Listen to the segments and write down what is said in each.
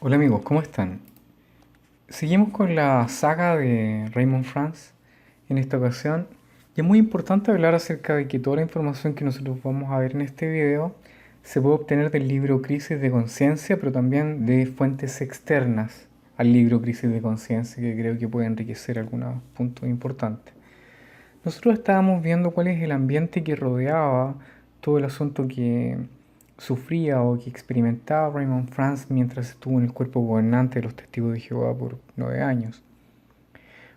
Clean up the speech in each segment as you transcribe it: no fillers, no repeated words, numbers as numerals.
Hola amigos, ¿cómo están? Seguimos con la saga de Raymond Franz en esta ocasión y es muy importante hablar acerca de que toda la información que nosotros vamos a ver en este video se puede obtener del libro Crisis de Conciencia, pero también de fuentes externas al libro Crisis de Conciencia que creo que puede enriquecer algunos puntos importantes. Nosotros estábamos viendo cuál es el ambiente que rodeaba todo el asunto que sufría o que experimentaba Raymond Franz mientras estuvo en el cuerpo gobernante de los Testigos de Jehová por 9 años.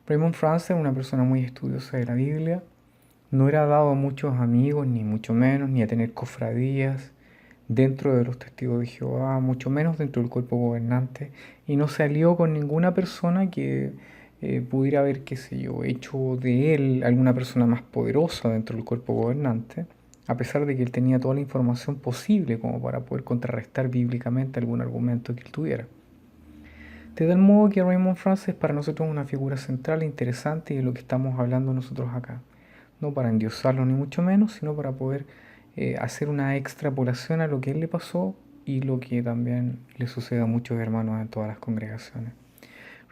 Raymond Franz era una persona muy estudiosa de la Biblia, no era dado a muchos amigos, ni mucho menos, ni a tener cofradías dentro de los Testigos de Jehová, mucho menos dentro del cuerpo gobernante, y no se alió con ninguna persona que pudiera haber, qué sé yo, hecho de él alguna persona más poderosa dentro del cuerpo gobernante, a pesar de que él tenía toda la información posible como para poder contrarrestar bíblicamente algún argumento que él tuviera. De tal modo que Raymond Francis es para nosotros una figura central e interesante y de lo que estamos hablando nosotros acá. No para endiosarlo ni mucho menos, sino para poder hacer una extrapolación a lo que a él le pasó y lo que también le sucede a muchos hermanos en todas las congregaciones.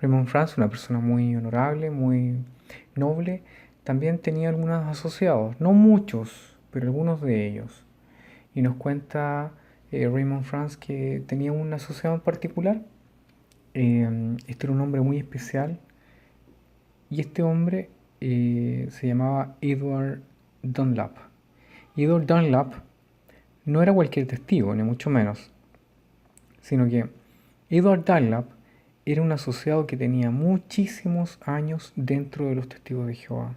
Raymond Francis, una persona muy honorable, muy noble, también tenía algunos asociados, no muchos, pero algunos de ellos. Y nos cuenta Raymond Francis que tenía un asociado en particular. Este era un hombre muy especial y este hombre se llamaba Edward Dunlap. Y Edward Dunlap no era cualquier testigo, ni mucho menos, sino que Edward Dunlap era un asociado que tenía muchísimos años dentro de los Testigos de Jehová.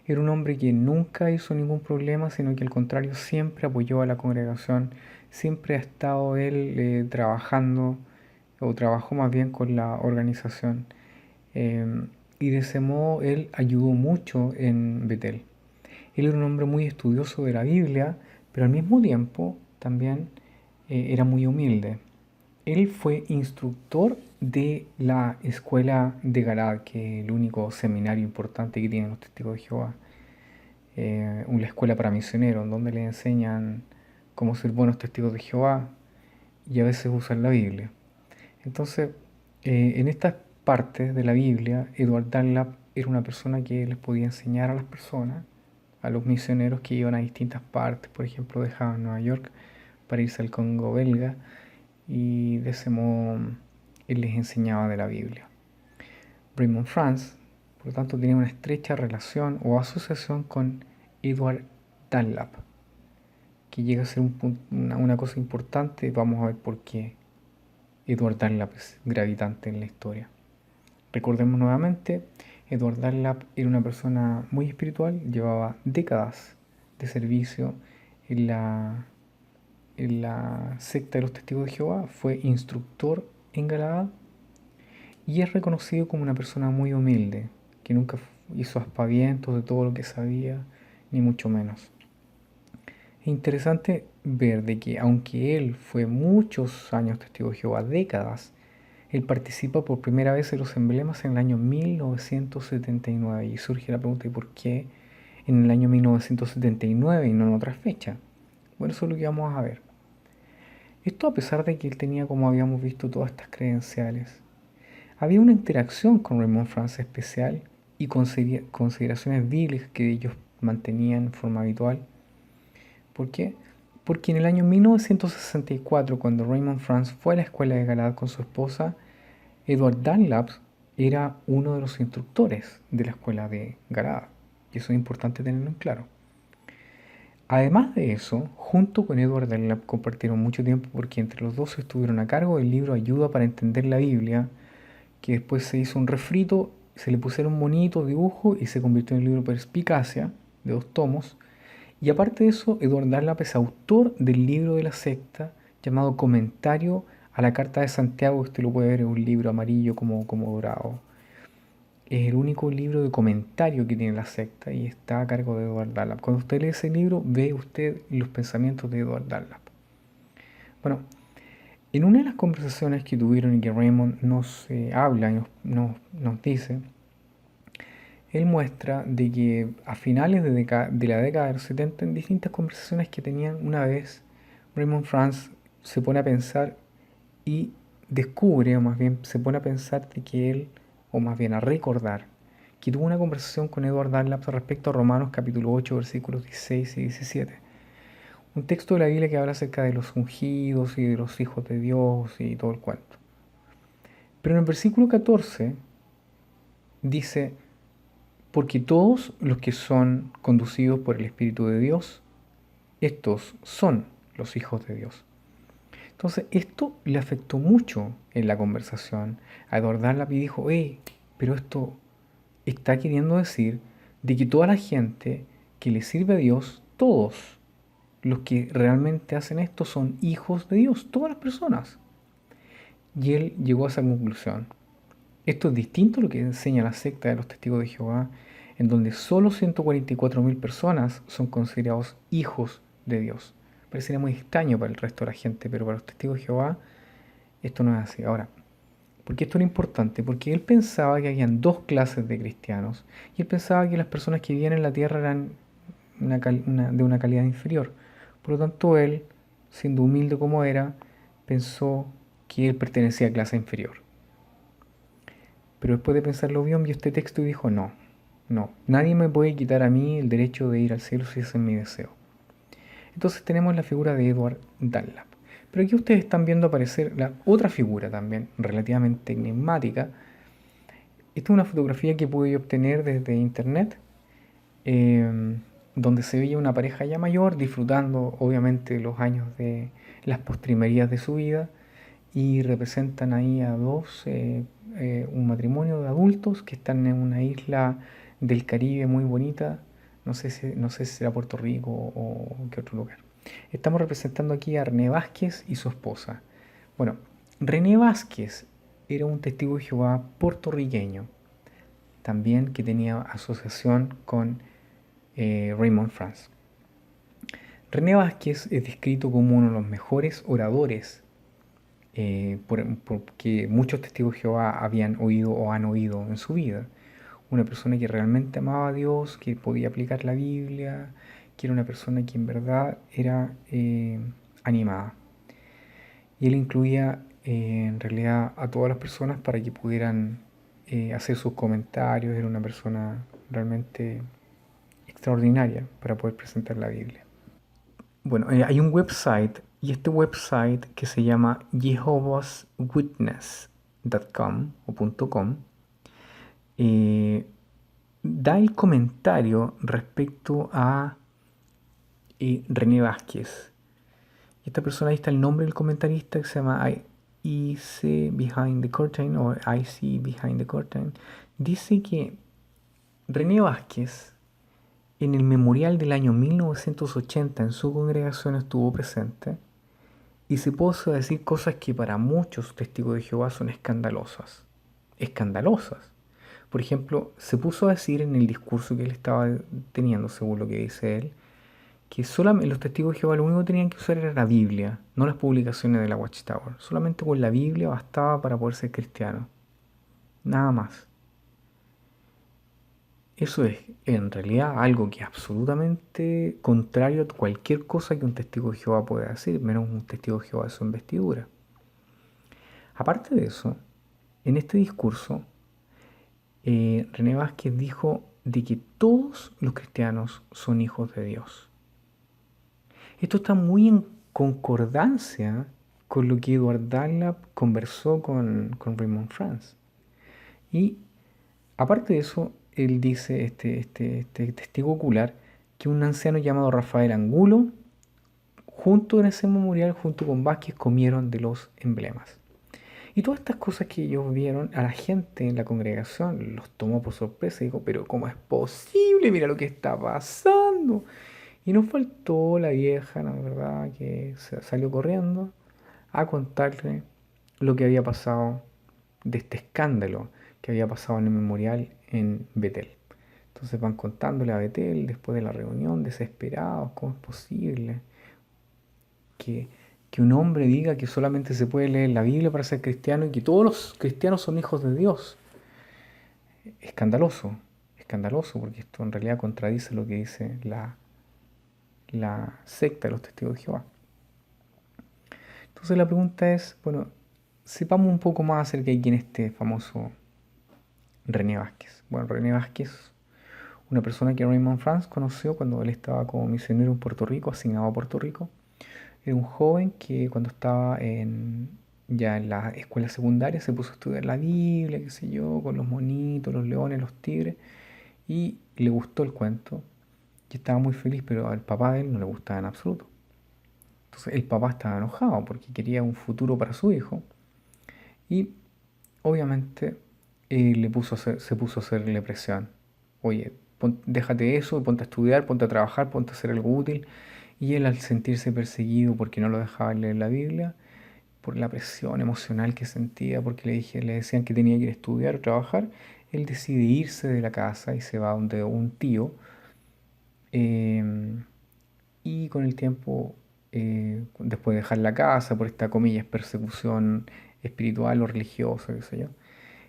Era un hombre que nunca hizo ningún problema, sino que al contrario siempre apoyó a la congregación, siempre ha estado él trabajando, o trabajó más bien con la organización. Eh, y de ese modo él ayudó mucho en Betel. Él era un hombre muy estudioso de la Biblia, pero al mismo tiempo también era muy humilde. Él fue instructor de la escuela de Galad, que es el único seminario importante que tienen los testigos de Jehová. Una escuela para misioneros, donde le enseñan cómo ser buenos testigos de Jehová y a veces usan la Biblia. Entonces, en estas partes de la Biblia, Edward Dunlap era una persona que les podía enseñar a las personas, a los misioneros que iban a distintas partes, por ejemplo, dejaban Nueva York para irse al Congo belga, y de ese modo él les enseñaba de la Biblia. Raymond Franz, por lo tanto, tenía una estrecha relación o asociación con Edward Dunlap, que llega a ser una cosa importante. Vamos a ver por qué Edward Dunlap es gravitante en la historia. Recordemos nuevamente, Edward Dunlap era una persona muy espiritual, llevaba décadas de servicio en la secta de los Testigos de Jehová, fue instructor en Galaad y es reconocido como una persona muy humilde, que nunca hizo aspavientos de todo lo que sabía, ni mucho menos. Es interesante ver de que aunque él fue muchos años testigo de Jehová, décadas, él participa por primera vez en los emblemas en el año 1979 y surge la pregunta de por qué en el año 1979 y no en otra fecha. Bueno, eso es lo que vamos a ver. Esto a pesar de que él tenía, como habíamos visto, todas estas credenciales. Había una interacción con Raymond Francis especial y consideraciones bíblicas que ellos mantenían en forma habitual. ¿Por qué? Porque en el año 1964, cuando Raymond Franz fue a la escuela de Galad con su esposa, Edward Dunlap era uno de los instructores de la escuela de Galad. Y eso es importante tenerlo en claro. Además de eso, junto con Edward Dunlap compartieron mucho tiempo porque entre los dos estuvieron a cargo del libro Ayuda para entender la Biblia, que después se hizo un refrito, se le pusieron bonitos dibujos y se convirtió en el libro Perspicacia, de 2 tomos. Y aparte de eso, Edward Dunlap es autor del libro de la secta llamado Comentario a la Carta de Santiago. Usted lo puede ver en un libro amarillo como dorado. Es el único libro de comentario que tiene la secta y está a cargo de Edward Dunlap. Cuando usted lee ese libro, ve usted los pensamientos de Edward Dunlap. Bueno, en una de las conversaciones que tuvieron y que Raymond nos habla y nos dice, él muestra de que a finales de la década de los 70, en distintas conversaciones que tenían una vez, Raymond Franz se pone a pensar y descubre, o más bien se pone a pensar de que él, o más bien a recordar, que tuvo una conversación con Edward Dunlap respecto a Romanos capítulo 8, versículos 16 y 17. Un texto de la Biblia que habla acerca de los ungidos y de los hijos de Dios y todo el cuento. Pero en el versículo 14 dice, porque todos los que son conducidos por el Espíritu de Dios, estos son los hijos de Dios. Entonces, esto le afectó mucho en la conversación a Edward Dunlap y dijo, pero esto está queriendo decir de que toda la gente que le sirve a Dios, todos los que realmente hacen esto son hijos de Dios, todas las personas. Y él llegó a esa conclusión. Esto es distinto a lo que enseña la secta de los testigos de Jehová, en donde solo 144.000 personas son considerados hijos de Dios. Parecería muy extraño para el resto de la gente, pero para los testigos de Jehová esto no es así. Ahora, ¿por qué esto era importante? Porque él pensaba que habían dos clases de cristianos y él pensaba que las personas que vivían en la tierra eran de una calidad inferior. Por lo tanto, él, siendo humilde como era, pensó que él pertenecía a clase inferior. Pero después de pensarlo bien, vio este texto y dijo, no, nadie me puede quitar a mí el derecho de ir al cielo si ese es mi deseo. Entonces tenemos la figura de Edward Dunlap. Pero aquí ustedes están viendo aparecer la otra figura también, relativamente enigmática. Esta es una fotografía que pude obtener desde internet, eh, donde se veía una pareja ya mayor disfrutando obviamente los años de las postrimerías de su vida y representan ahí a un matrimonio de adultos que están en una isla del Caribe muy bonita, no sé si será Puerto Rico o qué otro lugar. Estamos representando aquí a René Vázquez y su esposa. Bueno, René Vázquez era un testigo de Jehová puertorriqueño, también que tenía asociación con Raymond France. René Vázquez es descrito como uno de los mejores oradores porque muchos testigos de Jehová habían oído o han oído en su vida. Una persona que realmente amaba a Dios, que podía aplicar la Biblia, que era una persona que en verdad era animada. Y él incluía en realidad a todas las personas para que pudieran hacer sus comentarios. Era una persona realmente extraordinaria para poder presentar la Biblia. Bueno, hay un website y este website que se llama jehovahswitness.com o .com eh, da el comentario respecto a René Vázquez. Y esta persona, ahí está el nombre del comentarista que se llama IC Behind the Curtain o IC Behind the Curtain. Dice que René Vázquez en el memorial del año 1980 en su congregación estuvo presente y se puso a decir cosas que para muchos testigos de Jehová son escandalosas. Escandalosas. Por ejemplo, se puso a decir en el discurso que él estaba teniendo, según lo que dice él, que solamente los testigos de Jehová lo único que tenían que usar era la Biblia, no las publicaciones de la Watchtower. Solamente con la Biblia bastaba para poder ser cristiano. Nada más. Eso es en realidad algo que es absolutamente contrario a cualquier cosa que un testigo de Jehová pueda decir, menos un testigo de Jehová de su investidura. Aparte de eso, en este discurso, René Vázquez dijo de que todos los cristianos son hijos de Dios. Esto está muy en concordancia con lo que Edward Dunlap conversó con Raymond France. Y aparte de eso, él dice, este testigo ocular, que un anciano llamado Rafael Angulo, junto en ese memorial, junto con Vázquez, comieron de los emblemas. Y todas estas cosas que ellos vieron, a la gente en la congregación los tomó por sorpresa y dijo, pero ¿cómo es posible? Mira lo que está pasando. Y nos faltó la vieja, la verdad, que salió corriendo a contarle lo que había pasado de este escándalo que había pasado en el memorial en Betel. Entonces van contándole a Betel después de la reunión, desesperados, ¿cómo es posible que, que un hombre diga que solamente se puede leer la Biblia para ser cristiano y que todos los cristianos son hijos de Dios? Escandaloso, escandaloso, porque esto en realidad contradice lo que dice la secta de los testigos de Jehová. Entonces la pregunta es, bueno, sepamos un poco más acerca de quién es este famoso René Vázquez. Bueno, René Vázquez, una persona que Raymond Franz conoció cuando él estaba como misionero en Puerto Rico, asignado a Puerto Rico. Era un joven que cuando estaba ya en la escuela secundaria se puso a estudiar la Biblia, qué sé yo, con los monitos, los leones, los tigres, y le gustó el cuento, y estaba muy feliz, pero al papá de él no le gustaba en absoluto. Entonces el papá estaba enojado porque quería un futuro para su hijo, y obviamente se puso a hacerle presión. Oye, déjate eso, ponte a estudiar, ponte a trabajar, ponte a hacer algo útil. Y él, al sentirse perseguido porque no lo dejaban leer la Biblia, por la presión emocional que sentía, porque le decían que tenía que ir a estudiar o trabajar, él decide irse de la casa y se va donde un tío. em, y con el tiempo, después de dejar la casa por esta comillas persecución espiritual o religiosa, qué sé yo,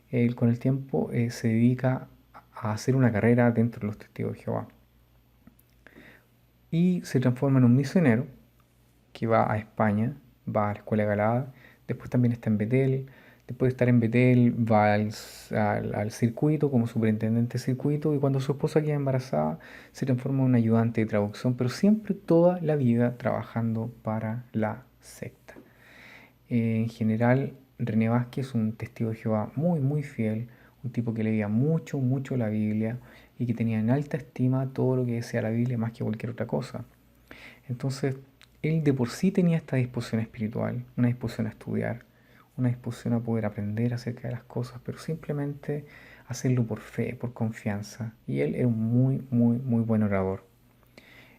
él con el tiempo se dedica a hacer una carrera dentro de los testigos de Jehová y se transforma en un misionero que va a España, va a la escuela de Galada, después también está en Betel, después de estar en Betel va al circuito como superintendente de circuito, y cuando su esposa queda embarazada se transforma en un ayudante de traducción, pero siempre toda la vida trabajando para la secta. En general, René Vázquez es un testigo de Jehová muy, muy fiel, un tipo que leía mucho, mucho la Biblia y que tenía en alta estima todo lo que decía la Biblia más que cualquier otra cosa. Entonces, él de por sí tenía esta disposición espiritual, una disposición a estudiar, una disposición a poder aprender acerca de las cosas, pero simplemente hacerlo por fe, por confianza. Y él era un muy, muy, muy buen orador.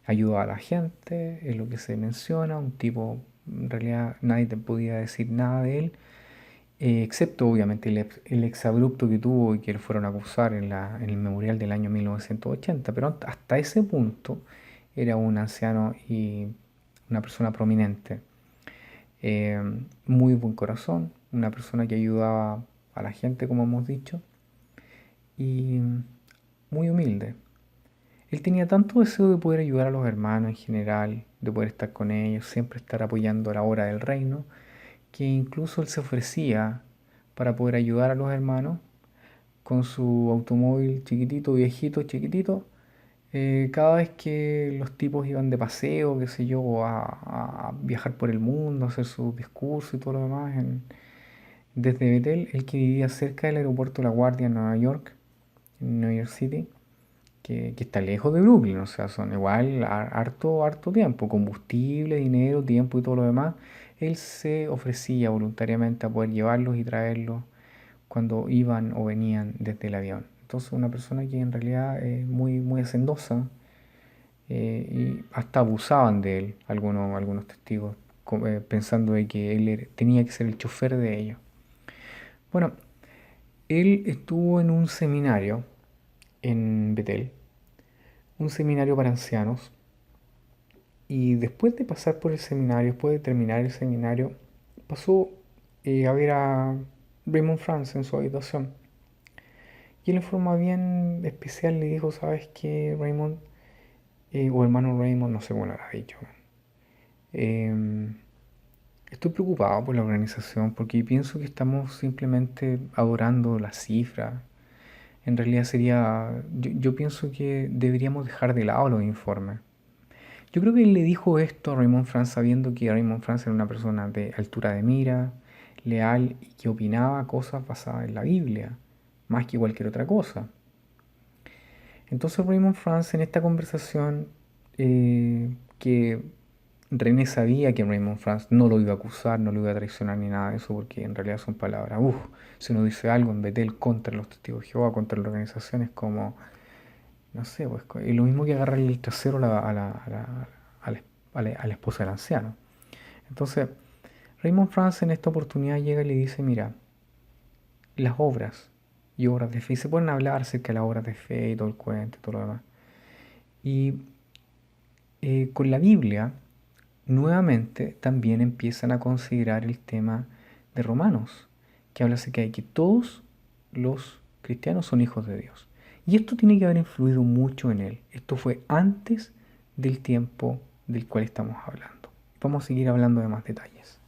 Ayudaba a la gente, es lo que se menciona, un tipo, en realidad nadie te podía decir nada de él, excepto obviamente el exabrupto que tuvo y que le fueron a acusar en el memorial del año 1980, pero hasta ese punto era un anciano y una persona prominente. Eh, Muy buen corazón, una persona que ayudaba a la gente, como hemos dicho, y muy humilde. Él tenía tanto deseo de poder ayudar a los hermanos en general, de poder estar con ellos, siempre estar apoyando la obra del reino, que incluso él se ofrecía para poder ayudar a los hermanos con su automóvil chiquitito, viejito, chiquitito, cada vez que los tipos iban de paseo, qué sé yo, o a viajar por el mundo, a hacer sus discursos y todo lo demás, desde Bethel, él que vivía cerca del aeropuerto La Guardia en Nueva York, en New York City, que está lejos de Brooklyn, o sea, son igual harto, harto tiempo, combustible, dinero, tiempo y todo lo demás. Él se ofrecía voluntariamente a poder llevarlos y traerlos cuando iban o venían desde el avión. Entonces, una persona que en realidad es muy, muy hacendosa, y hasta abusaban de él algunos testigos, pensando de que tenía que ser el chofer de ellos. Bueno, él estuvo en un seminario en Betel, un seminario para ancianos, y después de pasar por el seminario, después de terminar el seminario, pasó a ver a Raymond Franz en su habitación. Y él en forma bien especial le dijo, ¿sabes qué, Raymond? O hermano Raymond, no sé cómo lo habrá dicho. Em, Estoy preocupado por la organización porque pienso que estamos simplemente adorando las cifras. En realidad yo pienso que deberíamos dejar de lado los informes. Yo creo que él le dijo esto a Raymond Franz sabiendo que Raymond Franz era una persona de altura de mira, leal y que opinaba cosas basadas en la Biblia, más que cualquier otra cosa. Entonces Raymond Franz en esta conversación, que René sabía que Raymond Franz no lo iba a acusar, no lo iba a traicionar ni nada de eso, porque en realidad son palabras, si uno dice algo en Betel contra los testigos de Jehová, contra la organización, es como, no sé, pues es lo mismo que agarrarle el trasero a la esposa del anciano. Entonces, Raymond Franz en esta oportunidad llega y le dice, mira, las obras y obras de fe, y se ponen a hablar acerca de las obras de fe y todo el cuento y todo lo demás. Y con la Biblia, nuevamente también empiezan a considerar el tema de Romanos, que habla acerca de que todos los cristianos son hijos de Dios. Y esto tiene que haber influido mucho en él. Esto fue antes del tiempo del cual estamos hablando. Vamos a seguir hablando de más detalles.